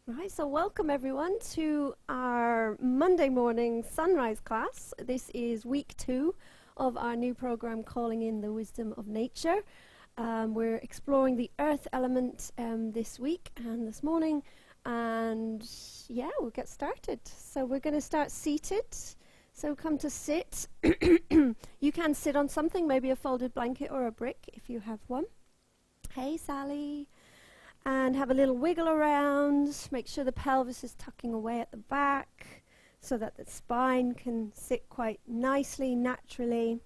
Right, so welcome everyone to our Monday morning sunrise class. This is week 2 of our new program, Calling in the Wisdom of Nature. We're exploring the earth element this week and this morning, and yeah, we'll get started. So we're going to start seated. So come to sit. You can sit on something, maybe a folded blanket or a brick if you have one. Hey Sally. And have a little wiggle around. Make sure the pelvis is tucking away at the back so that the spine can sit quite nicely, naturally.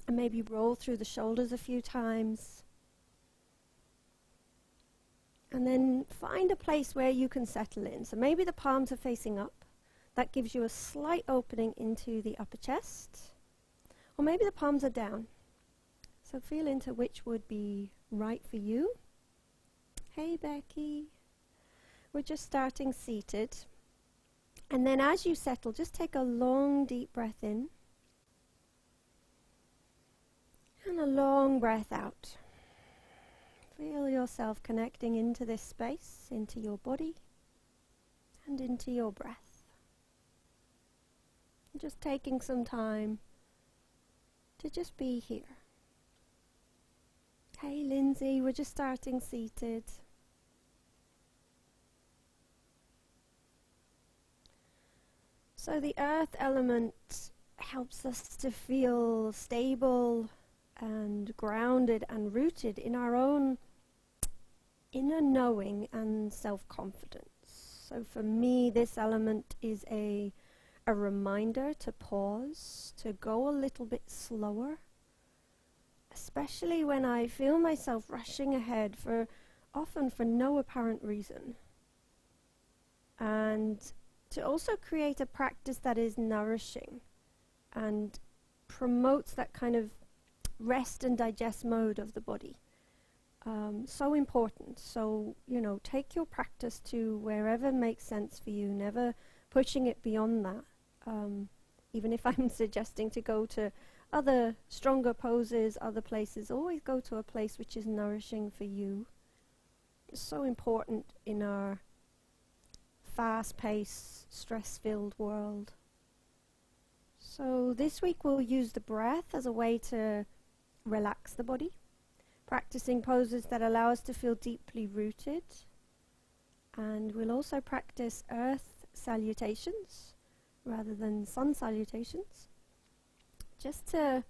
And maybe roll through the shoulders a few times. And then find a place where you can settle in. So maybe the palms are facing up. That gives you a slight opening into the upper chest. Or maybe the palms are down. So feel into which would be right for you. Hey Becky, we're just starting seated, and then as you settle, just take a long deep breath in and a long breath out. Feel yourself connecting into this space, into your body and into your breath. Just taking some time to just be here. Hey Lindsay, we're just starting seated. So the earth element helps us to feel stable and grounded and rooted in our own inner knowing and self-confidence. So for me, this element is a reminder to pause, to go a little bit slower, especially when I feel myself rushing ahead often for no apparent reason. And to also create a practice that is nourishing and promotes that kind of rest and digest mode of the body. So important. So, take your practice to wherever makes sense for you, never pushing it beyond that. Even if I'm suggesting to go to other stronger poses, other places, always go to a place which is nourishing for you. It's so important in our fast-paced, stress-filled world. So this week we'll use the breath as a way to relax the body, practicing poses that allow us to feel deeply rooted. And we'll also practice Earth Salutations rather than Sun Salutations, just to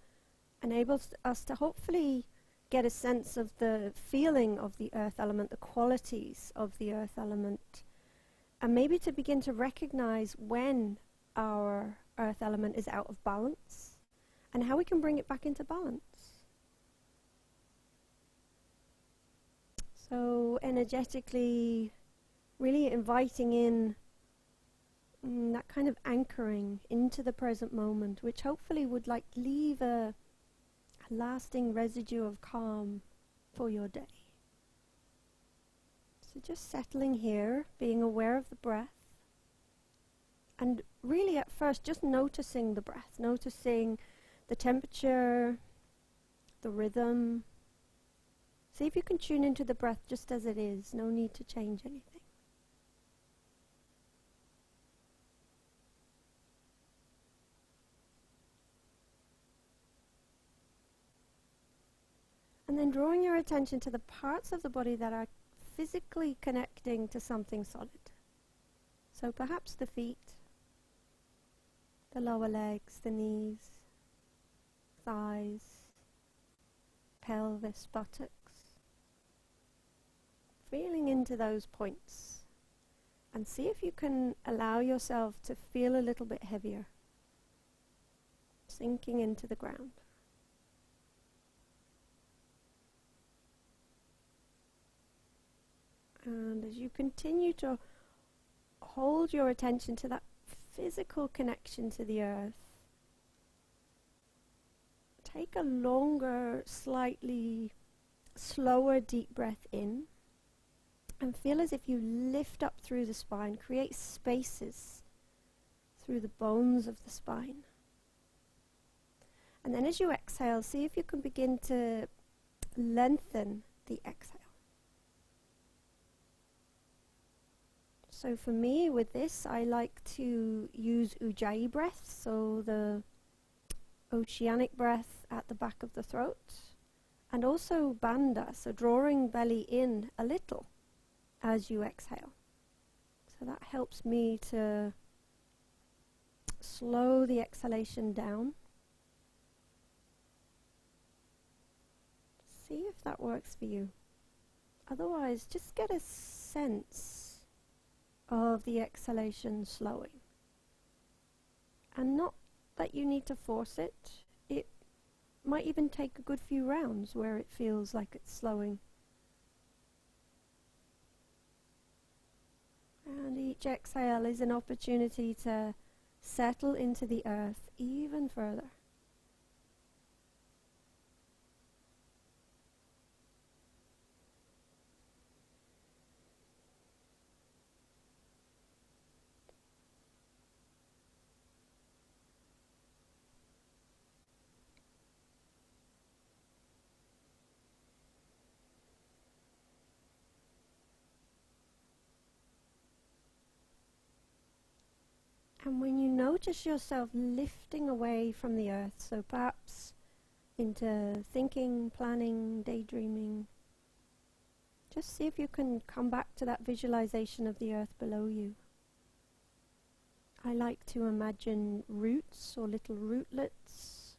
enable us to hopefully get a sense of the feeling of the earth element, the qualities of the earth element, and maybe to begin to recognize when our earth element is out of balance and how we can bring it back into balance. So energetically, really inviting in that kind of anchoring into the present moment, which hopefully would leave a lasting residue of calm for your day. So just settling here, being aware of the breath, and really at first just noticing the breath, noticing the temperature, the rhythm. See if you can tune into the breath just as it is, no need to change anything. And then drawing your attention to the parts of the body that are physically connecting to something solid. So perhaps the feet, the lower legs, the knees, thighs, pelvis, buttocks. Feeling into those points. And see if you can allow yourself to feel a little bit heavier, sinking into the ground. And as you continue to hold your attention to that physical connection to the earth, take a longer, slightly slower deep breath in and feel as if you lift up through the spine, create spaces through the bones of the spine. And then as you exhale, see if you can begin to lengthen the exhale. So for me, with this, I like to use Ujjayi breath, so the oceanic breath at the back of the throat, and also Bandha, so drawing belly in a little as you exhale. So that helps me to slow the exhalation down. See if that works for you. Otherwise, just get a sense of the exhalation slowing. And not that you need to force it. It might even take a good few rounds where it feels like it's slowing. And each exhale is an opportunity to settle into the earth even further. And when you notice yourself lifting away from the earth, so perhaps into thinking, planning, daydreaming, just see if you can come back to that visualization of the earth below you. I like to imagine roots or little rootlets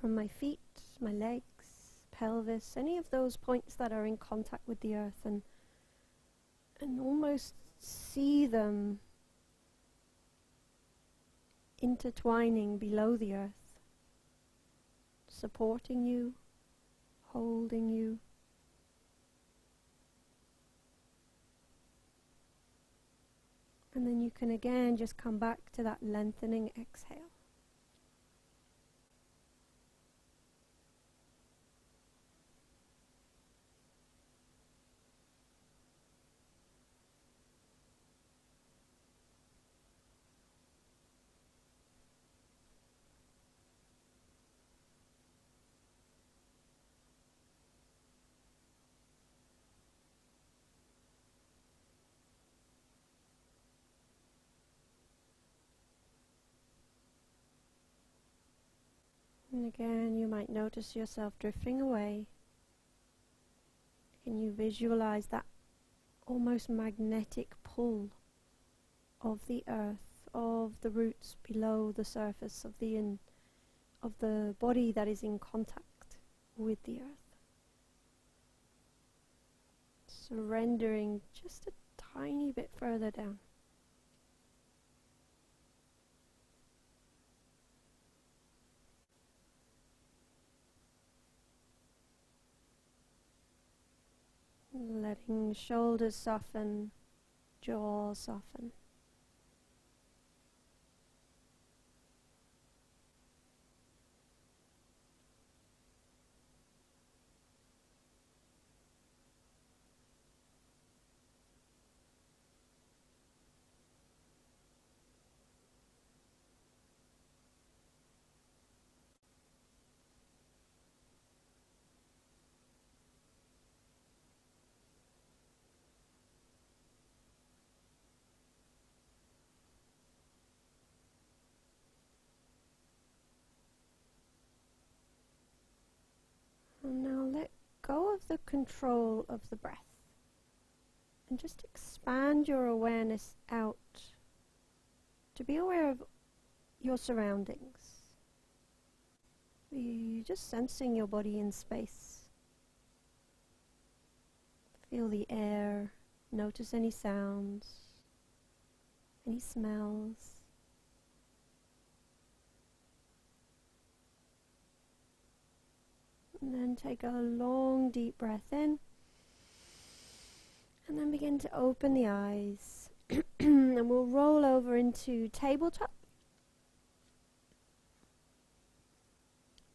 from my feet, my legs, pelvis, any of those points that are in contact with the earth, and almost see them intertwining below the earth, supporting you, holding you. And then you can again just come back to that lengthening exhale. And again, you might notice yourself drifting away. Can you visualize that almost magnetic pull of the earth, of the roots below the surface of the body that is in contact with the earth? Surrendering just a tiny bit further down. Letting shoulders soften, jaw soften. And now let go of the control of the breath and just expand your awareness out to be aware of your surroundings. You're just sensing your body in space. Feel the air, notice any sounds, any smells. And then take a long deep breath in, and then begin to open the eyes. And we'll roll over into tabletop.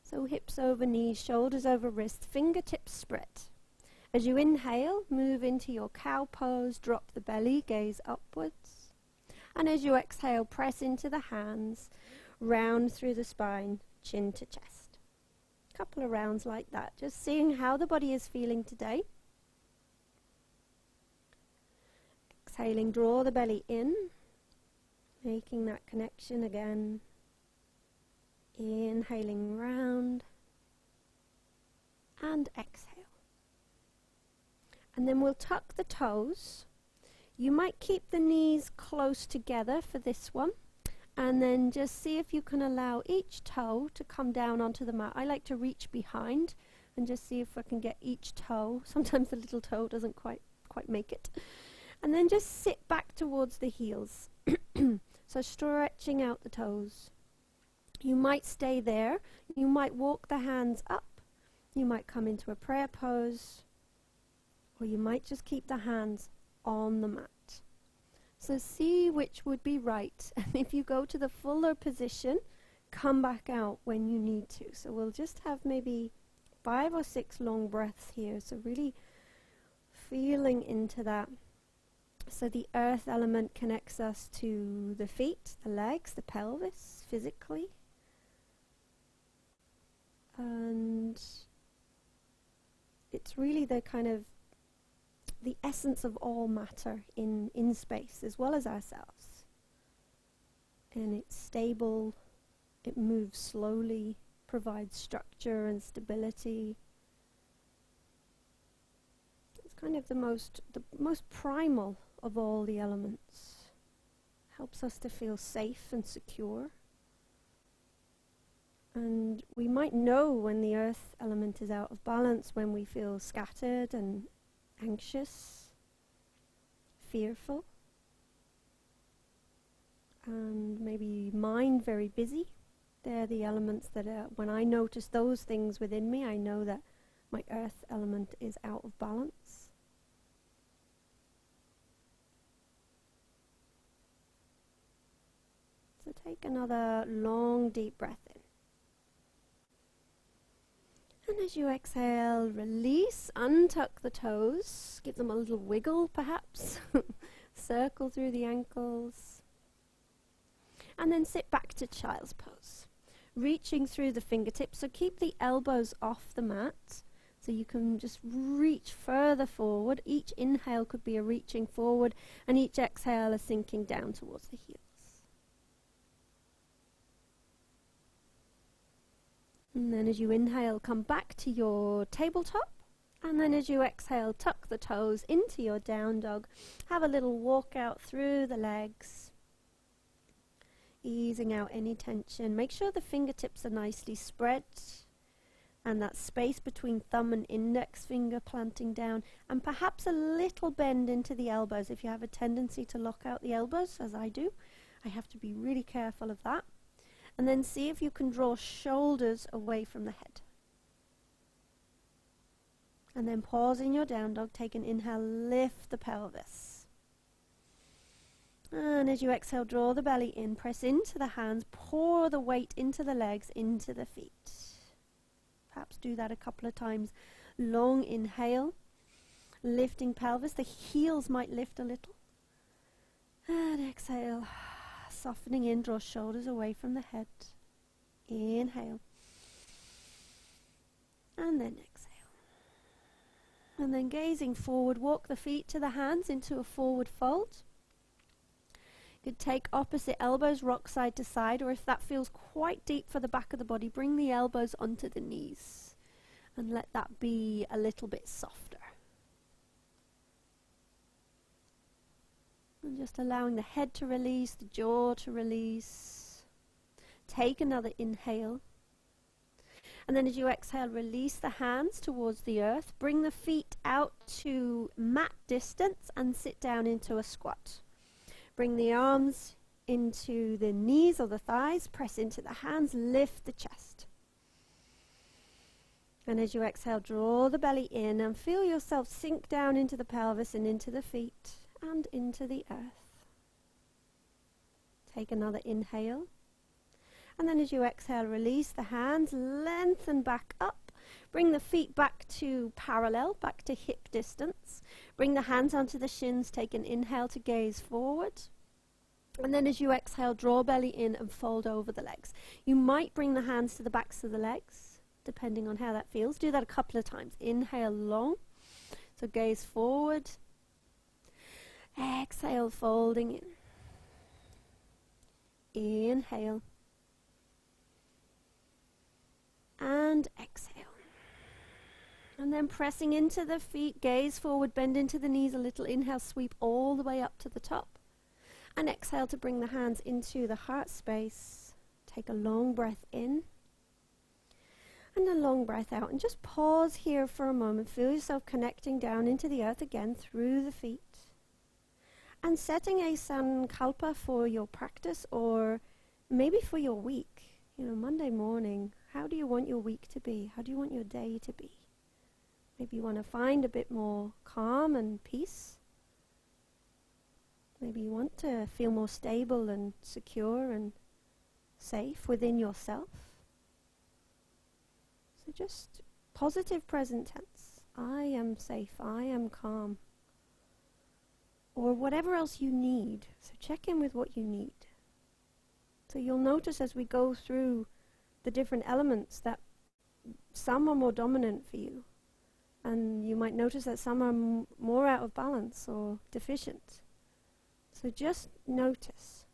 So hips over knees, shoulders over wrists, fingertips spread. As you inhale, move into your cow pose, drop the belly, gaze upwards. And as you exhale, press into the hands, round through the spine, chin to chest. Couple of rounds like that, just seeing how the body is feeling today. Exhaling, draw the belly in, making that connection again. Inhaling round and exhale. And then we'll tuck the toes. You might keep the knees close together for this one, and then just see if you can allow each toe to come down onto the mat. I like to reach behind and just see if I can get each toe. Sometimes the little toe doesn't quite make it. And then just sit back towards the heels. So stretching out the toes. You might stay there. You might walk the hands up. You might come into a prayer pose. Or you might just keep the hands on the mat. So see which would be right. And if you go to the fuller position, come back out when you need to. So we'll just have maybe 5 or 6 long breaths here. So really feeling into that. So the earth element connects us to the feet, the legs, the pelvis, physically. And it's really the kind of the essence of all matter in space as well as ourselves. And it's stable, it moves slowly, provides structure and stability. It's kind of the most primal of all the elements. Helps us to feel safe and secure. And we might know when the earth element is out of balance, when we feel scattered and anxious, fearful, and maybe mind very busy. They're the elements that when I notice those things within me, I know that my earth element is out of balance. So take another long deep breath in. And as you exhale, release, untuck the toes, give them a little wiggle perhaps, circle through the ankles, and then sit back to child's pose, reaching through the fingertips, so keep the elbows off the mat, so you can just reach further forward. Each inhale could be a reaching forward, and each exhale a sinking down towards the heels. And then as you inhale, come back to your tabletop. And then as you exhale, tuck the toes into your down dog. Have a little walk out through the legs. Easing out any tension. Make sure the fingertips are nicely spread. And that space between thumb and index finger planting down. And perhaps a little bend into the elbows. If you have a tendency to lock out the elbows, as I do, I have to be really careful of that. And then see if you can draw shoulders away from the head. And then pause in your down dog, take an inhale, lift the pelvis. And as you exhale, draw the belly in, press into the hands, pour the weight into the legs, into the feet. Perhaps do that a couple of times. Long inhale, lifting pelvis, the heels might lift a little. And exhale. Softening in, draw shoulders away from the head. Inhale. And then exhale. And then gazing forward, walk the feet to the hands into a forward fold. You could take opposite elbows, rock side to side, or if that feels quite deep for the back of the body, bring the elbows onto the knees. And let that be a little bit softer. And just allowing the head to release, the jaw to release. Take another inhale. And then as you exhale, release the hands towards the earth. Bring the feet out to mat distance and sit down into a squat. Bring the arms into the knees or the thighs. Press into the hands. Lift the chest. And as you exhale, draw the belly in and feel yourself sink down into the pelvis and into the feet. And into the earth. Take another inhale. And then as you exhale, release the hands, lengthen back up. Bring the feet back to parallel, back to hip distance. Bring the hands onto the shins, take an inhale to gaze forward. And then as you exhale, draw belly in and fold over the legs. You might bring the hands to the backs of the legs, depending on how that feels. Do that a couple of times. Inhale long. So gaze forward. Exhale. exhale, folding in. Inhale. And exhale. And then pressing into the feet, gaze forward, bend into the knees a little. Inhale, sweep all the way up to the top. And exhale to bring the hands into the heart space. Take a long breath in. And a long breath out. And just pause here for a moment. Feel yourself connecting down into the earth again through the feet. And setting a sankalpa for your practice, or maybe for your week. You know, Monday morning, how do you want your week to be? How do you want your day to be? Maybe you want to find a bit more calm and peace. Maybe you want to feel more stable and secure and safe within yourself. So just positive present tense. I am safe. I am calm. Or whatever else you need. So check in with what you need. So you'll notice as we go through the different elements that some are more dominant for you. And you might notice that some are more out of balance or deficient. So just notice.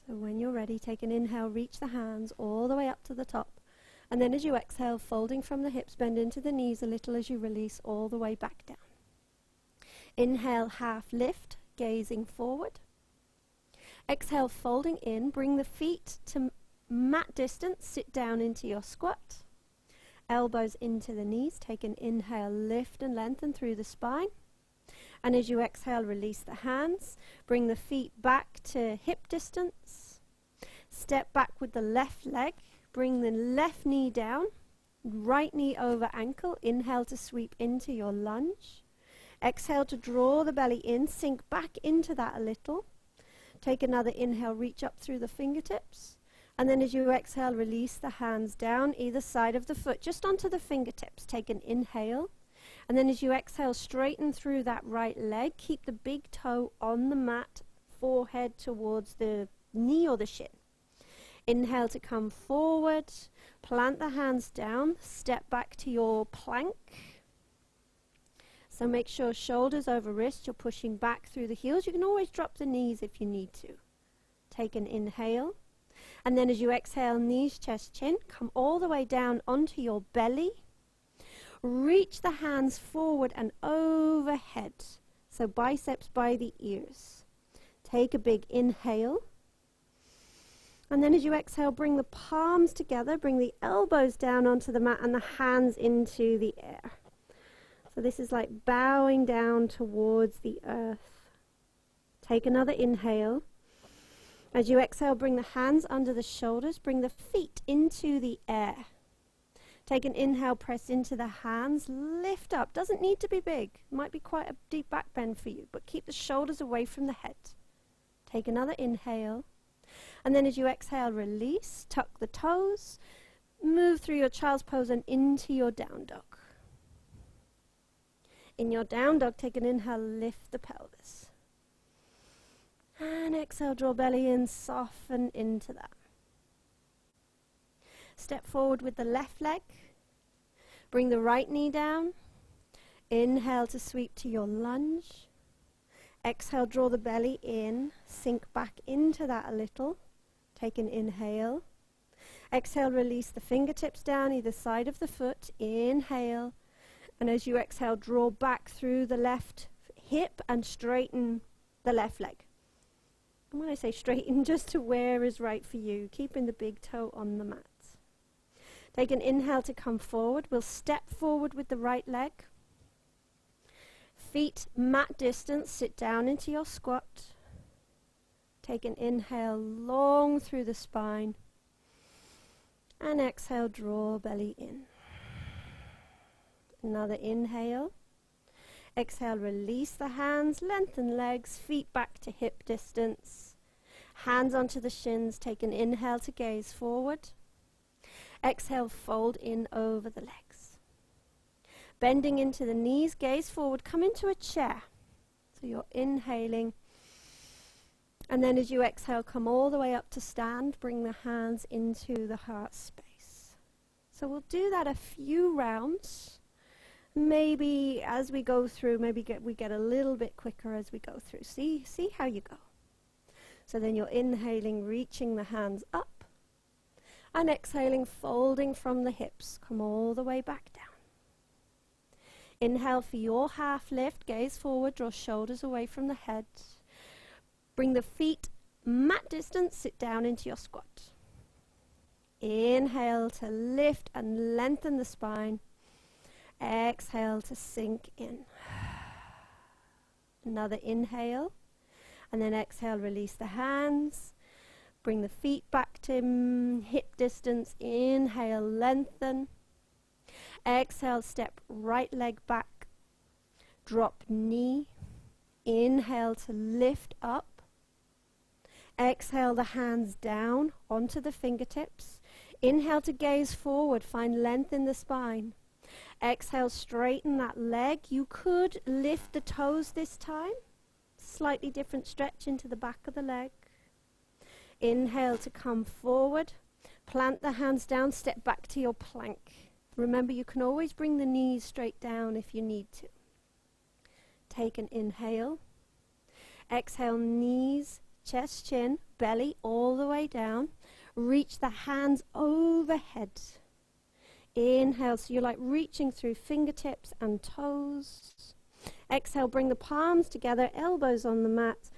So when you're ready, take an inhale, reach the hands all the way up to the top. And then as you exhale, folding from the hips, bend into the knees a little as you release all the way back down. Inhale, half lift, gazing forward. Exhale, folding in, bring the feet to mat distance, sit down into your squat. Elbows into the knees, take an inhale, lift and lengthen through the spine. And as you exhale, release the hands, bring the feet back to hip distance. Step back with the left leg, bring the left knee down, right knee over ankle. Inhale to sweep into your lunge. Exhale to draw the belly in, sink back into that a little. Take another inhale, reach up through the fingertips. And then as you exhale, release the hands down either side of the foot, just onto the fingertips. Take an inhale. And then as you exhale, straighten through that right leg. Keep the big toe on the mat, forehead towards the knee or the shin. Inhale to come forward. Plant the hands down. Step back to your plank. So make sure shoulders over wrist. You're pushing back through the heels. You can always drop the knees if you need to. Take an inhale. And then as you exhale, knees, chest, chin. Come all the way down onto your belly. Reach the hands forward and overhead. So biceps by the ears. Take a big inhale. And then as you exhale, bring the palms together. Bring the elbows down onto the mat and the hands into the air. So this is like bowing down towards the earth. Take another inhale. As you exhale, bring the hands under the shoulders. Bring the feet into the air. Take an inhale, press into the hands, lift up. Doesn't need to be big. Might be quite a deep back bend for you, but keep the shoulders away from the head. Take another inhale. And then as you exhale, release, tuck the toes, move through your child's pose and into your down dog. In your down dog, take an inhale, lift the pelvis. And exhale, draw belly in, soften into that. Step forward with the left leg. Bring the right knee down. Inhale to sweep to your lunge. Exhale, draw the belly in. Sink back into that a little. Take an inhale. Exhale, release the fingertips down either side of the foot. Inhale. And as you exhale, draw back through the left hip and straighten the left leg. And when I say straighten, just to where is right for you, keeping the big toe on the mat. Take an inhale to come forward. We'll step forward with the right leg. Feet mat distance, sit down into your squat. Take an inhale long through the spine. And exhale, draw belly in. Another inhale. Exhale, release the hands, lengthen legs, feet back to hip distance. Hands onto the shins. Take an inhale to gaze forward. Exhale, fold in over the legs. Bending into the knees, gaze forward, come into a chair. So you're inhaling. And then as you exhale, come all the way up to stand. Bring the hands into the heart space. So we'll do that a few rounds. Maybe as we go through, we get a little bit quicker as we go through. See how you go. So then you're inhaling, reaching the hands up, and exhaling, folding from the hips. Come all the way back down. Inhale for your half lift, gaze forward, draw shoulders away from the head. Bring the feet mat distance, sit down into your squat. Inhale to lift and lengthen the spine. Exhale to sink in. Another inhale, and then exhale, release the hands. Bring the feet back to hip distance. Inhale, lengthen. Exhale, step right leg back. Drop knee. Inhale to lift up. Exhale the hands down onto the fingertips. Inhale to gaze forward, find length in the spine. Exhale, straighten that leg. You could lift the toes this time. Slightly different stretch into the back of the leg. Inhale to come forward. Plant the hands down, step back to your plank. Remember, you can always bring the knees straight down if you need to. Take an inhale. Exhale, knees, chest, chin, belly all the way down. Reach the hands overhead. Inhale, so you're like reaching through fingertips and toes. Exhale, bring the palms together, elbows on the mat,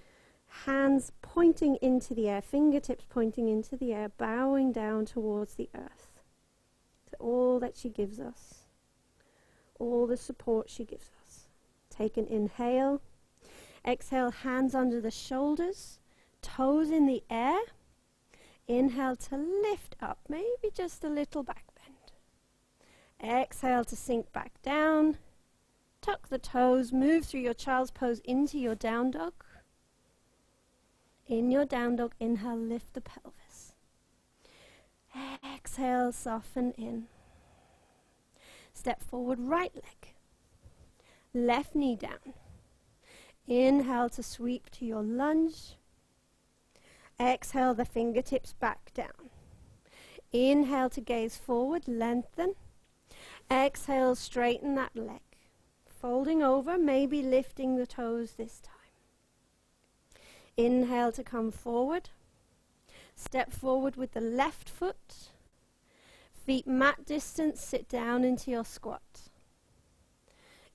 hands pointing into the air, fingertips pointing into the air, bowing down towards the earth. To all that she gives us, all the support she gives us. Take an inhale. Exhale, hands under the shoulders, toes in the air. Inhale to lift up, maybe just a little back bend. Exhale to sink back down. Tuck the toes, move through your child's pose into your down dog. In your down dog, inhale, lift the pelvis. Exhale, soften in. Step forward, right leg. Left knee down. Inhale to sweep to your lunge. Exhale, the fingertips back down. Inhale to gaze forward, lengthen. Exhale, straighten that leg. Folding over, maybe lifting the toes this time. Inhale to come forward. Step forward with the left foot. Feet mat distance, sit down into your squat.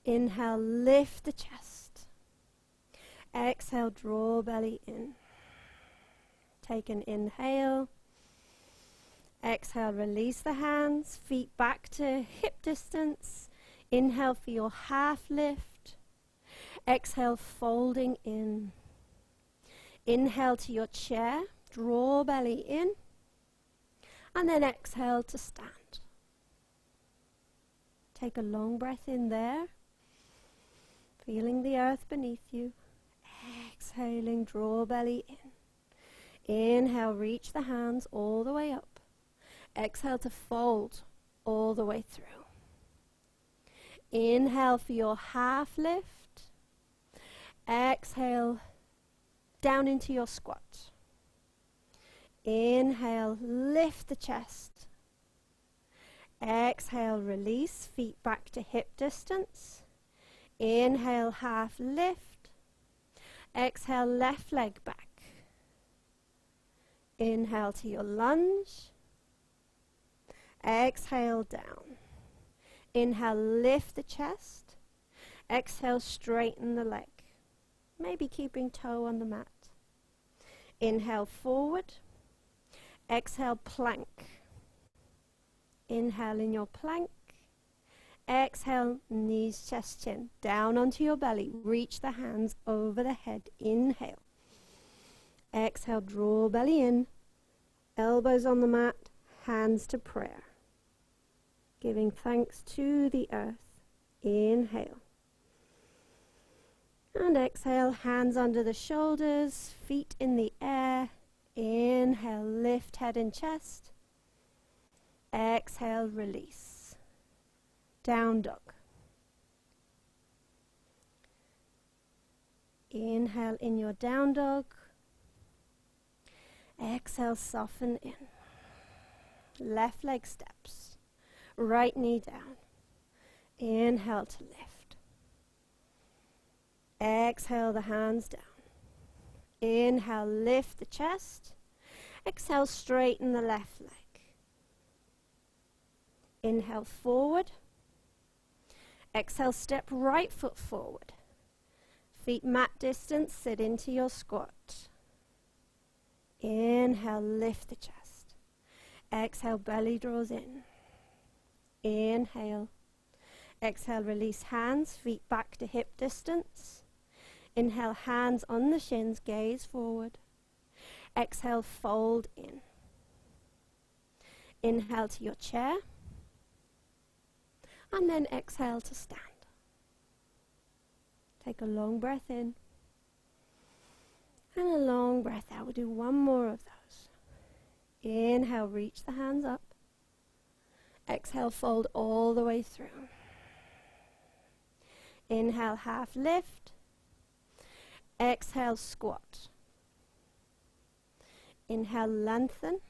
Inhale, lift the chest. Exhale, draw belly in. Take an inhale. Exhale, release the hands, feet back to hip distance. Inhale for your half lift. Exhale, folding in. Inhale to your chair, draw belly in. And then exhale to stand. Take a long breath in there, feeling the earth beneath you. Exhaling, draw belly in. Inhale, reach the hands all the way up. Exhale to fold all the way through. Inhale for your half lift. Exhale, down into your squat. Inhale, lift the chest. Exhale, release, feet back to hip distance. Inhale, half lift. Exhale, left leg back. Inhale to your lunge. Exhale, down. Inhale, lift the chest. Exhale, straighten the leg. Maybe keeping toe on the mat. Inhale, forward. Exhale, plank. Inhale in your plank. Exhale, knees, chest, chin. Down onto your belly. Reach the hands over the head. Inhale. Exhale, draw belly in. Elbows on the mat. Hands to prayer. Giving thanks to the earth. Inhale. And exhale, hands under the shoulders, feet in the air. Inhale, lift head and chest. Exhale, release. Down dog. Inhale in your down dog. Exhale, soften in. Left leg steps. Right knee down. Inhale to lift. Exhale the hands down. Inhale, lift the chest. Exhale, straighten the left leg. Inhale, forward. Exhale, step right foot forward. Feet mat distance, sit into your squat. Inhale, lift the chest. Exhale, belly draws in. Inhale. Exhale, release hands, feet back to hip distance. Inhale, hands on the shins, gaze forward. Exhale, fold in. Inhale to your chair. And then exhale to stand. Take a long breath in. And a long breath out. We'll do one more of those. Inhale, reach the hands up. Exhale, fold all the way through. Inhale, half lift. Exhale, squat. Inhale, lengthen.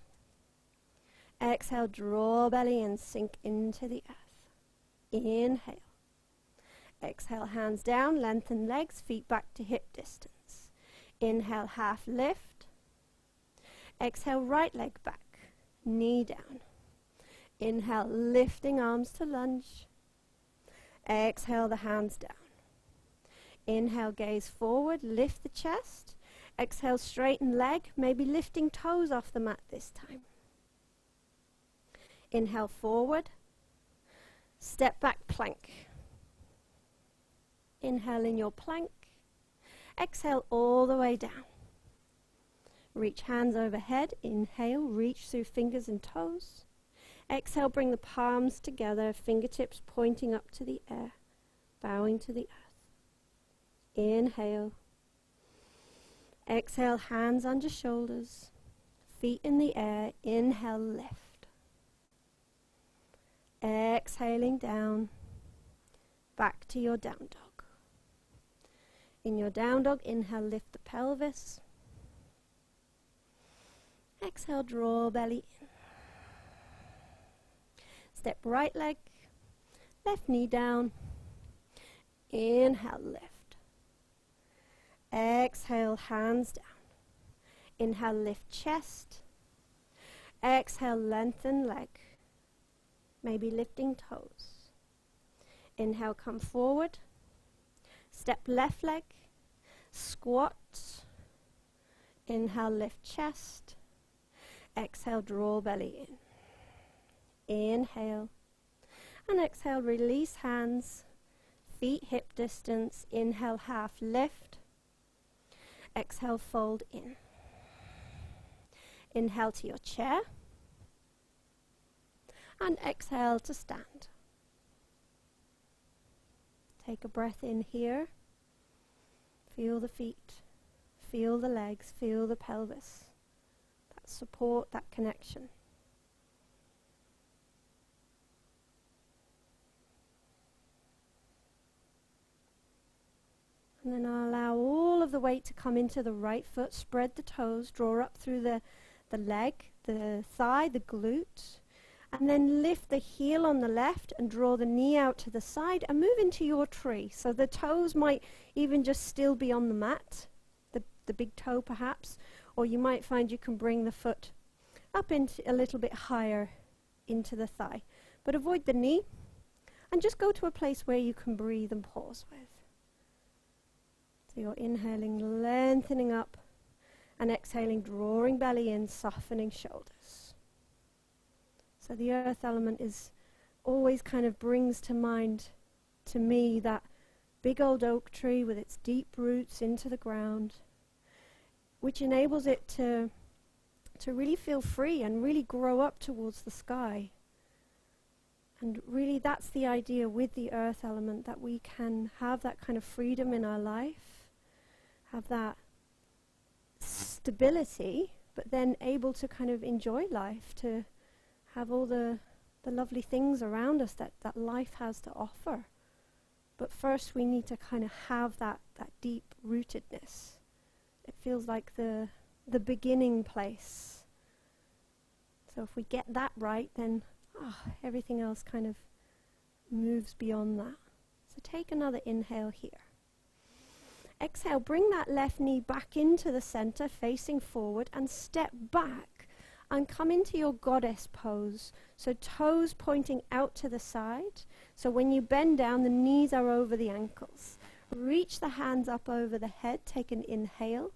Exhale, draw belly and sink into the earth. Inhale. Exhale, hands down, lengthen legs, feet back to hip distance. Inhale, half lift. Exhale, right leg back, knee down. Inhale, lifting arms to lunge. Exhale, the hands down. Inhale, gaze forward, lift the chest. Exhale, straighten leg, maybe lifting toes off the mat this time. Inhale, forward. Step back, plank. Inhale in your plank. Exhale all the way down. Reach hands overhead. Inhale, reach through fingers and toes. Exhale, bring the palms together, fingertips pointing up to the air, bowing to the earth. Inhale. Exhale, hands under shoulders, feet in the air. Inhale, lift. Exhaling down, back to your down dog. In your down dog, inhale, lift the pelvis. Exhale, draw belly in. Step right leg, left knee down. Inhale, lift. Exhale, hands down. Inhale, lift chest. Exhale, lengthen leg. Maybe lifting toes. Inhale, come forward. Step left leg. Squat. Inhale, lift chest. Exhale, draw belly in. Inhale. And exhale, release hands. Feet hip distance. Inhale, half lift. Exhale, fold in. Inhale to your chair. And exhale to stand. Take a breath in here. Feel the feet. Feel the legs. Feel the pelvis. That support, that connection. And then I'll allow all of the weight to come into the right foot. Spread the toes. Draw up through the leg, the thigh, the glute. And then lift the heel on the left and draw the knee out to the side and move into your tree. So the toes might even just still be on the mat, the big toe perhaps, or you might find you can bring the foot up into a little bit higher into the thigh. But avoid the knee and just go to a place where you can breathe and pause with. So you're inhaling, lengthening up, and exhaling, drawing belly in, softening shoulders. So the earth element is always kind of brings to mind to me that big old oak tree with its deep roots into the ground, which enables it to really feel free and really grow up towards the sky. And really that's the idea with the earth element, that we can have that kind of freedom in our life, have that stability, but then able to kind of enjoy life, to have all the lovely things around us that life has to offer. But first we need to kind of have that deep rootedness. It feels like the beginning place. So if we get that right, then everything else kind of moves beyond that. So take another inhale here. Exhale, bring that left knee back into the center, facing forward, and step back and come into your goddess pose. So toes pointing out to the side. So when you bend down, the knees are over the ankles. Reach the hands up over the head, take an inhale.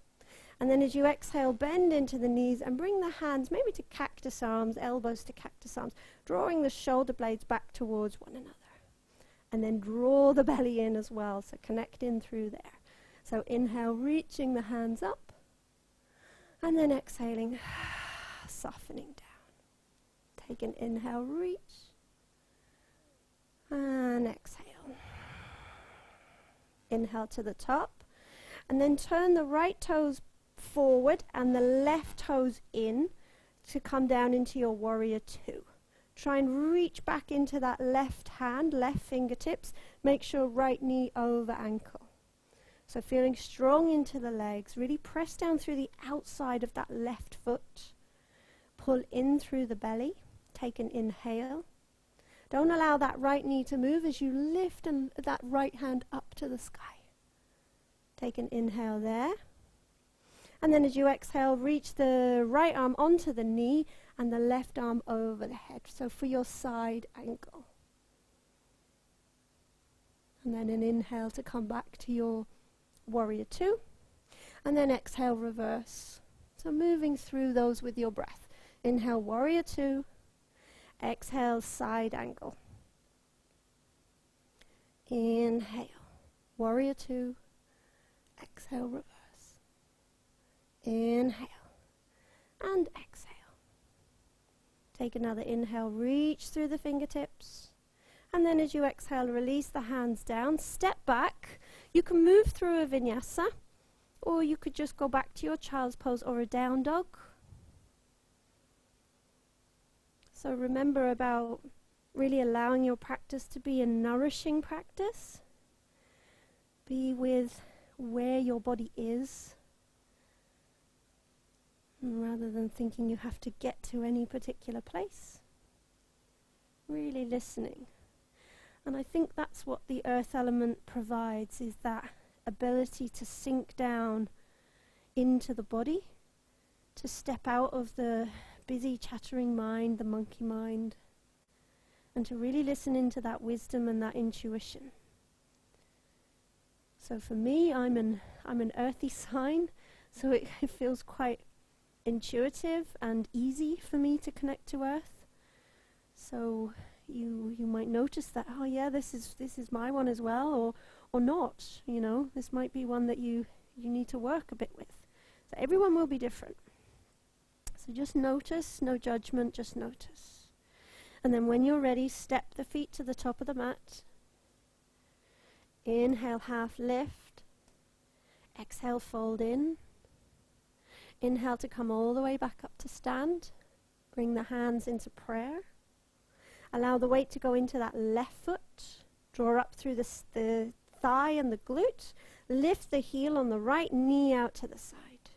And then as you exhale, bend into the knees and bring the hands maybe to cactus arms, elbows to cactus arms, drawing the shoulder blades back towards one another. And then draw the belly in as well, so connect in through there. So inhale, reaching the hands up. And then exhaling, softening down. Take an inhale, reach. And exhale. Inhale to the top. And then turn the right toes forward and the left toes in to come down into your warrior two. Try and reach back into that left hand, left fingertips. Make sure right knee over ankle. So feeling strong into the legs. Really press down through the outside of that left foot. Pull in through the belly. Take an inhale. Don't allow that right knee to move as you lift that right hand up to the sky. Take an inhale there. And then as you exhale, reach the right arm onto the knee and the left arm over the head. So for your side angle. And then an inhale to come back to your warrior two. And then exhale, reverse. So moving through those with your breath. Inhale, warrior two. Exhale, side angle. Inhale, warrior two. Exhale, reverse. Inhale and exhale. Take another inhale, reach through the fingertips. And then as you exhale, release the hands down, step back. You can move through a vinyasa, or you could just go back to your child's pose or a down dog. So remember about really allowing your practice to be a nourishing practice. Be with where your body is, rather than thinking you have to get to any particular place. Really listening. And I think that's what the earth element provides, is that ability to sink down into the body, to step out of the busy chattering mind, the monkey mind, and to really listen into that wisdom and that intuition. So for me, I'm an earthy sign, so it feels quite intuitive and easy for me to connect to earth. So you might notice that, oh yeah, this is my one as well, or not, you know, this might be one that you need to work a bit with. So everyone will be different. So just notice, no judgment, just notice. And then when you're ready, step the feet to the top of the mat. Inhale, half lift. Exhale, fold in. Inhale to come all the way back up to stand. Bring the hands into prayer. Allow the weight to go into that left foot. Draw up through the thigh and the glute. Lift the heel on the right knee out to the side.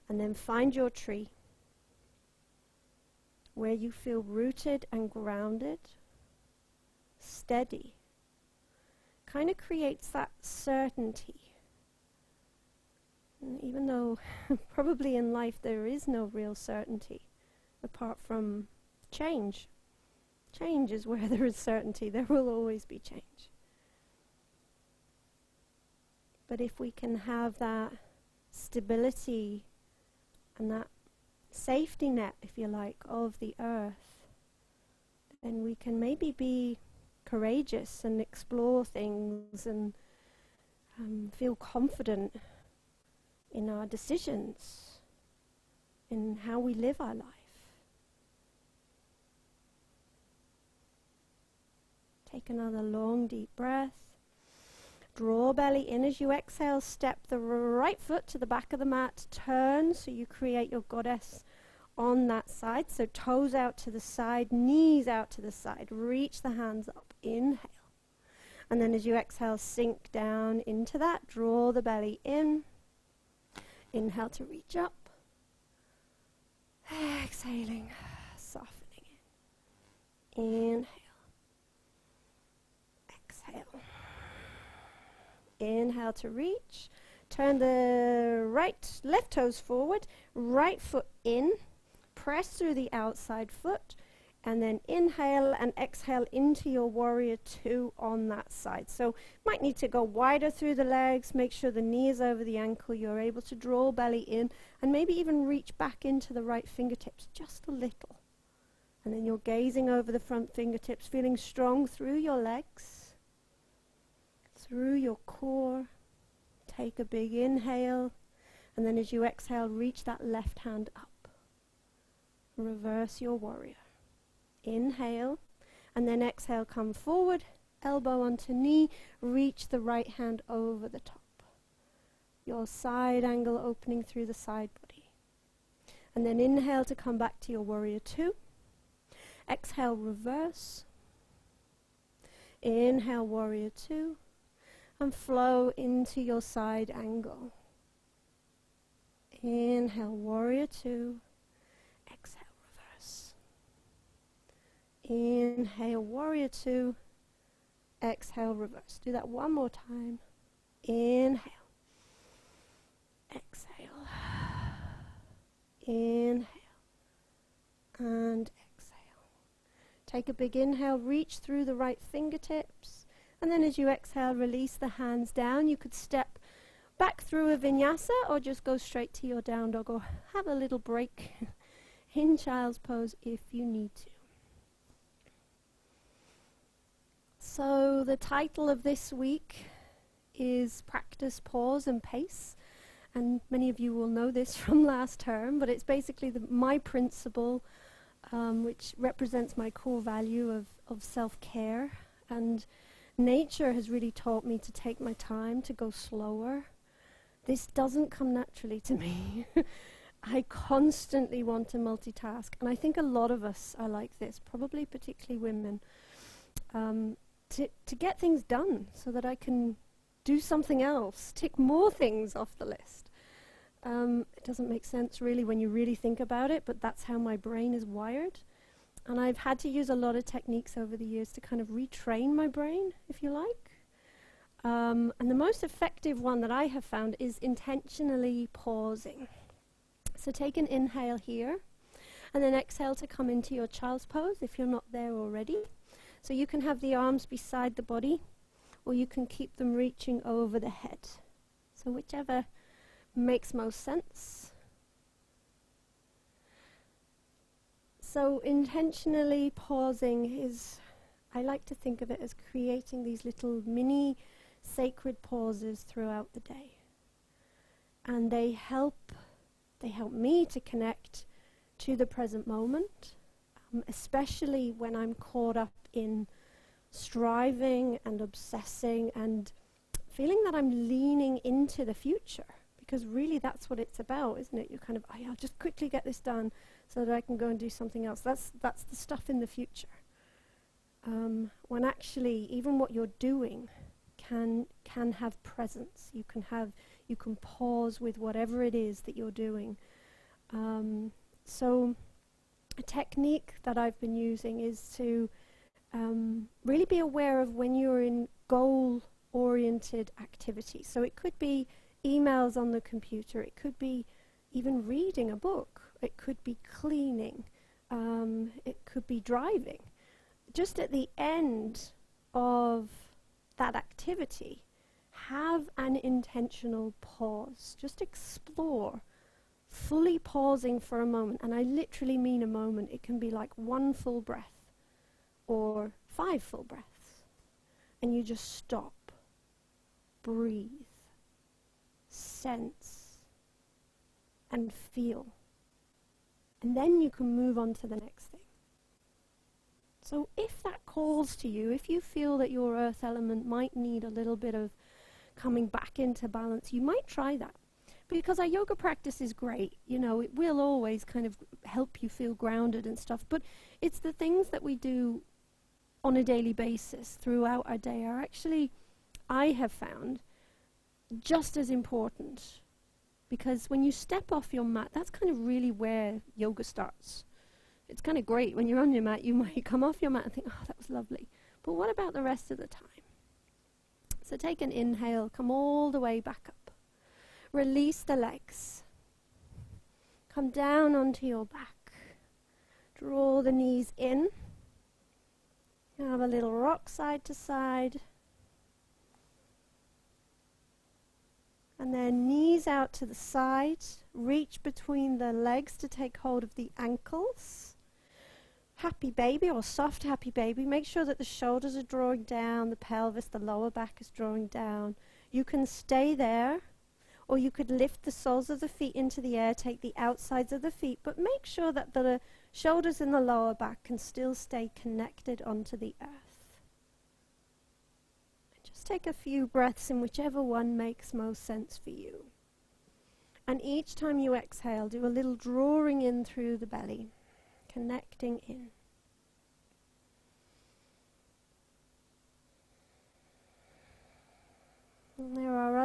And then find your tree, where you feel rooted and grounded, steady. Kind of creates that certainty. And even though probably in life there is no real certainty apart from change. Change is where there is certainty. There will always be change. But if we can have that stability and that safety net, if you like, of the earth, then we can maybe be courageous and explore things and feel confident in our decisions, in how we live our life. Take another long, deep breath. Draw belly in as you exhale. Step the right foot to the back of the mat. Turn so you create your goddess on that side. So toes out to the side, knees out to the side. Reach the hands up. Inhale. And then as you exhale, sink down into that. Draw the belly in. Inhale to reach up. Exhaling, softening it. Inhale. exhale. Inhale to reach. Turn the left toes forward, right foot in, press through the outside foot, and then inhale and exhale into your warrior two on that side. So might need to go wider through the legs, make sure the knee is over the ankle, you're able to draw belly in, and maybe even reach back into the right fingertips just a little. And then you're gazing over the front fingertips, feeling strong through your legs, through your core. Take a big inhale, and then as you exhale, reach that left hand up. Reverse your warrior. Inhale, and then exhale, come forward, elbow onto knee, reach the right hand over the top. Your side angle opening through the side body. And then inhale to come back to your warrior two. Exhale, reverse. Inhale, warrior two. And flow into your side angle. Inhale, warrior two. Exhale, reverse. Inhale, warrior two. Exhale, reverse. Do that one more time. Inhale. Exhale. Inhale. And exhale. Take a big inhale, reach through the right fingertips. And then as you exhale, release the hands down. You could step back through a vinyasa or just go straight to your down dog or have a little break in child's pose if you need to. So the title of this week is Practice, Pause and Pace. And many of you will know this from last term, but it's basically my principle, which represents my core value of self-care. And nature has really taught me to take my time, to go slower. This doesn't come naturally to me. I constantly want to multitask, and I think a lot of us are like this, probably particularly women, to get things done so that I can do something else, tick more things off the list. It doesn't make sense really when you really think about it, but that's how my brain is wired. And I've had to use a lot of techniques over the years to kind of retrain my brain, if you like. And the most effective one that I have found is intentionally pausing. So take an inhale here, and then exhale to come into your child's pose if you're not there already. So you can have the arms beside the body, or you can keep them reaching over the head. So whichever makes most sense. So intentionally pausing is, I like to think of it as creating these little mini sacred pauses throughout the day. And they help me to connect to the present moment, especially when I'm caught up in striving and obsessing and feeling that I'm leaning into the future. Because really that's what it's about, isn't it? You're kind of, I'll just quickly get this done so that I can go and do something else. That's the stuff in the future. When actually, even what you're doing can have presence. You can pause with whatever it is that you're doing. So a technique that I've been using is to really be aware of when you're in goal-oriented activity. So it could be emails on the computer, it could be even reading a book, it could be cleaning, it could be driving. Just at the end of that activity, have an intentional pause. Just explore, fully pausing for a moment, and I literally mean a moment. It can be like one full breath or 5 full breaths, and you just stop, breathe, sense, and feel. And then you can move on to the next thing. So if that calls to you, if you feel that your earth element might need a little bit of coming back into balance, you might try that. Because our yoga practice is great, you know, it will always kind of help you feel grounded and stuff, but it's the things that we do on a daily basis throughout our day are actually, I have found, just as important. Because when you step off your mat, that's kind of really where yoga starts. It's kind of great when you're on your mat, you might come off your mat and think, oh, that was lovely. But what about the rest of the time? So take an inhale, come all the way back up. Release the legs. Come down onto your back. Draw the knees in. Have a little rock side to side. And then knees out to the side. Reach between the legs to take hold of the ankles. Happy baby or soft happy baby. Make sure that the shoulders are drawing down, the pelvis, the lower back is drawing down. You can stay there, or you could lift the soles of the feet into the air, take the outsides of the feet, but make sure that the shoulders and the lower back can still stay connected onto the earth. And just take a few breaths in whichever one makes most sense for you. And each time you exhale, do a little drawing in through the belly, connecting in. And there are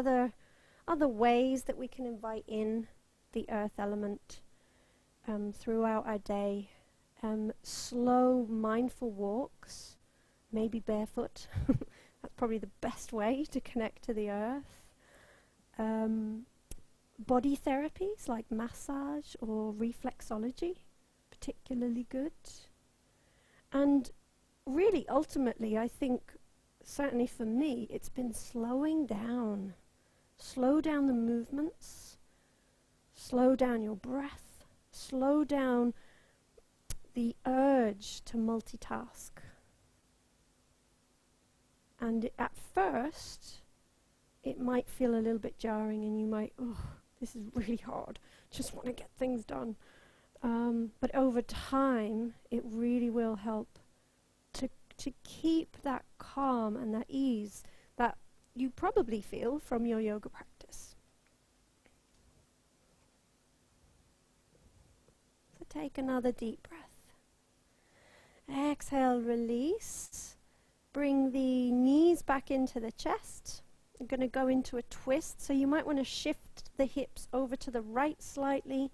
other ways that we can invite in the earth element throughout our day. Slow, mindful walks, maybe barefoot. That's probably the best way to connect to the earth. Body therapies like massage or reflexology, particularly good. And really, ultimately, I think, certainly for me, it's been slowing down. Slow down the movements, slow down your breath, slow down the urge to multitask. And at first, it might feel a little bit jarring and you might, this is really hard, just want to get things done. But over time, it really will help to keep that calm and that ease that you probably feel from your yoga practice. So take another deep breath. Exhale, release. Bring the knees back into the chest. You're going to go into a twist, so you might want to shift the hips over to the right slightly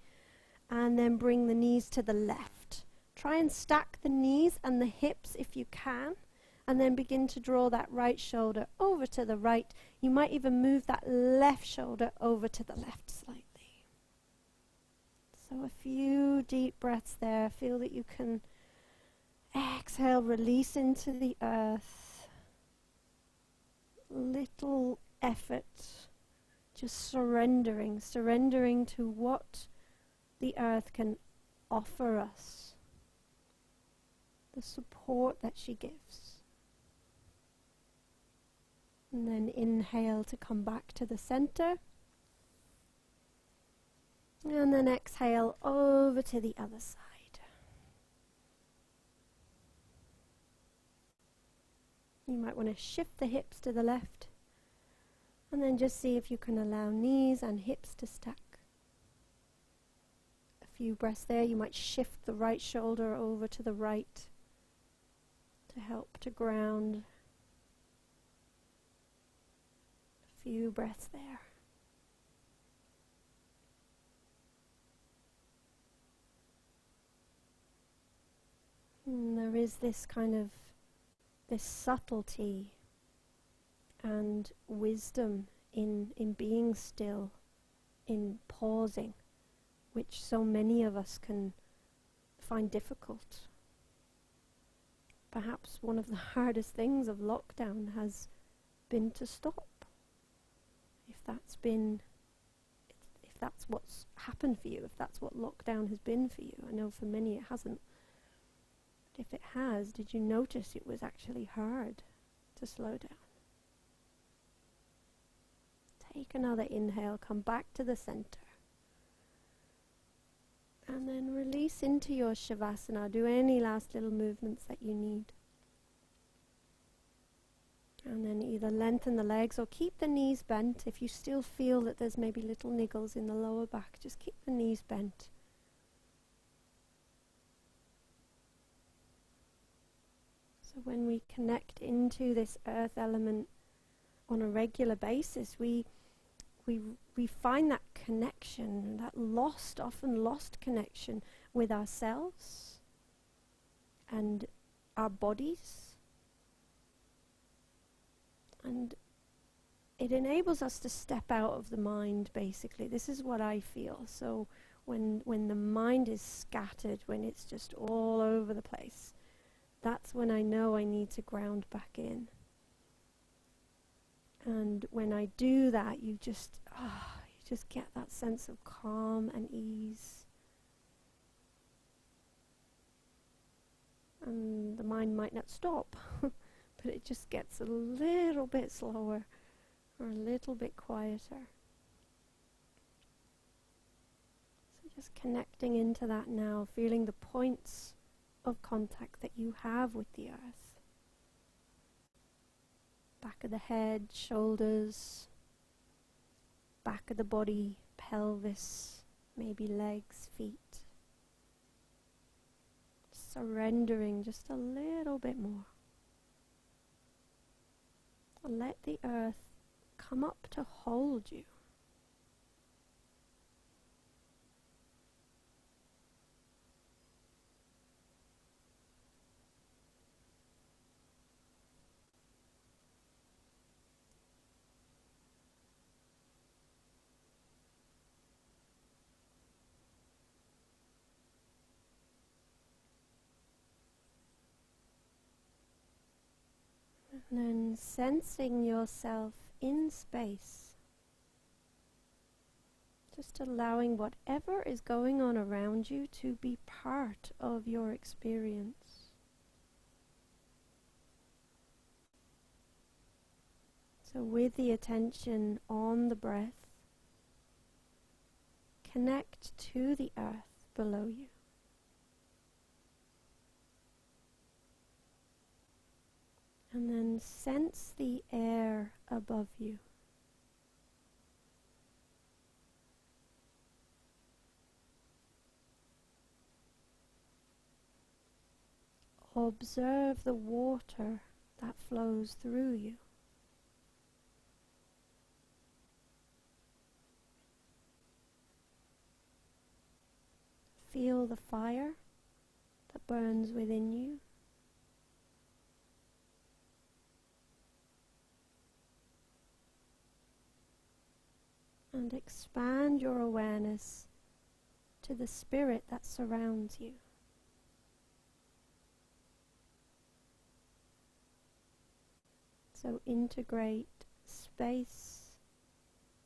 and then bring the knees to the left. Try and stack the knees and the hips if you can, and then begin to draw that right shoulder over to the right. You might even move that left shoulder over to the left slightly. So a few deep breaths there. Feel that you can exhale, release into the earth. Little effort, just surrendering to what the earth can offer us, the support that she gives. And then inhale to come back to the center. And then exhale over to the other side. You might want to shift the hips to the left. And then just see if you can allow knees and hips to stack. A few breaths there. You might shift the right shoulder over to the right to help to ground. A few breaths there. And there is this subtlety and wisdom in being still, in pausing, which so many of us can find difficult. Perhaps one of the hardest things of lockdown has been to stop. If that's what's happened for you, if that's what lockdown has been for you. I know for many it hasn't. But if it has, did you notice it was actually hard to slow down? Take another inhale, come back to the center. And then release into your Shavasana. Do any last little movements that you need. And then either lengthen the legs or keep the knees bent. If you still feel that there's maybe little niggles in the lower back, just keep the knees bent. So when we connect into this earth element on a regular basis, we find that connection, that often lost connection with ourselves and our bodies. And it enables us to step out of the mind, basically. This is what I feel. So when the mind is scattered, when it's just all over the place, that's when I know I need to ground back in. And when I do that, you just get that sense of calm and ease. And the mind might not stop, but it just gets a little bit slower or a little bit quieter. So just connecting into that now, feeling the points of contact that you have with the earth. Back of the head, shoulders, back of the body, pelvis, maybe legs, feet. Surrendering just a little bit more. Let the earth come up to hold you. And then sensing yourself in space. Just allowing whatever is going on around you to be part of your experience. So with the attention on the breath, connect to the earth below you. And then sense the air above you. Observe the water that flows through you. Feel the fire that burns within you. And expand your awareness to the spirit that surrounds you. So integrate space,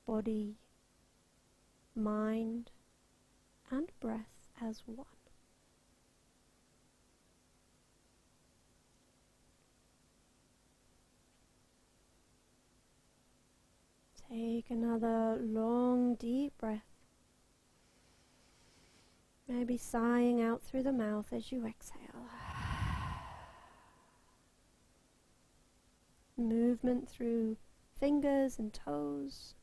body, mind, and breath as one. Take another long, deep breath. Maybe sighing out through the mouth as you exhale. Movement through fingers and toes.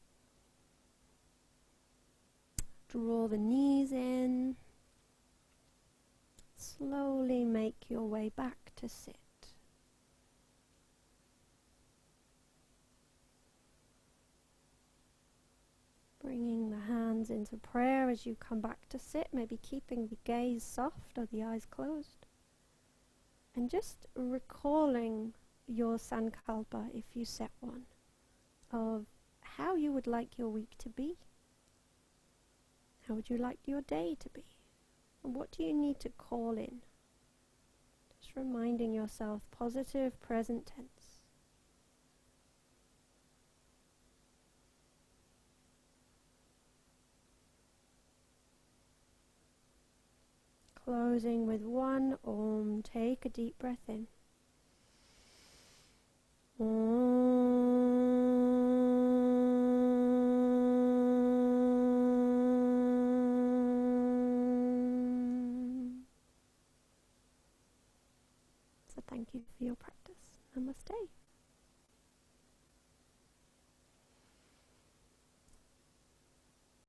Draw the knees in. Slowly make your way back to sit. Bringing the hands into prayer as you come back to sit, maybe keeping the gaze soft or the eyes closed. And just recalling your sankalpa, if you set one, of how you would like your week to be. How would you like your day to be? And what do you need to call in? Just reminding yourself, positive present tense. Closing with one Om. Take a deep breath in. So thank you for your practice. Namaste.